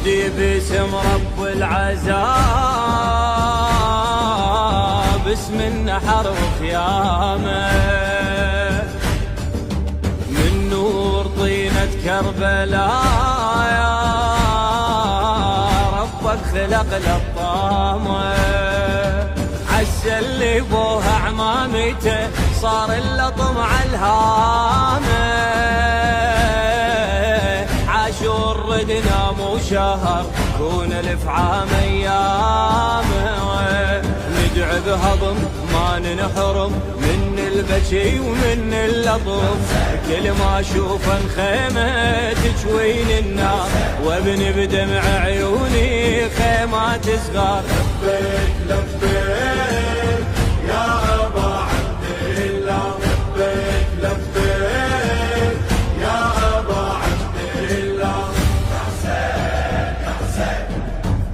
نبدي باسم رب العذاب، اسم النحر وخيامه، من نور طينة كربلاء يا ربك خلق للطامه، عسى اللي بوها عمامته صار اللطم عالهامه، عاشور ردنا مو شهر كون الف عام ايامه، ندعي بهضم ما ننحرم من البكي ومن اللطم، كل ما اشوف الخيمه تجوين النار وابن بدمع عيوني خيمات صغار. لبيك لبيك يا أبا عبد الله، لبيك لبيك يا أبا عبد الله. يا حسين يا حسين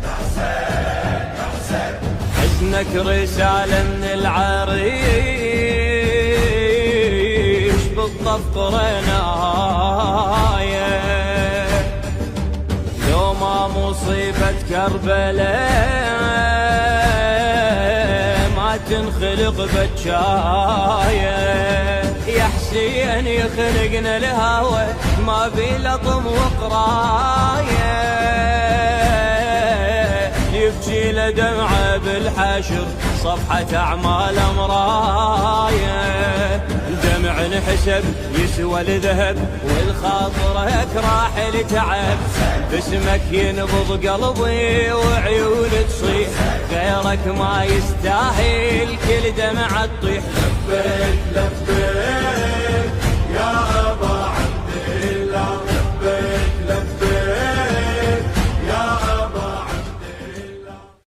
يا حسين يا حسين، حزنك رسالة من العريش بالطف قرنايا، لو ما مصيبة كربلاء ما تنخلق بجاية، يا حسين يخلقنا الهوى ما بي لطم وقراية، يبكي لدمعه بالحشر صفحة أعمال مراية، دمع انحسب يسوى الذهب والخاطرك راح لتعب، باسمك ينبض قلبي وعيون تصيح، غيرك ما يستاهل كل دمعة تطيح. لبيك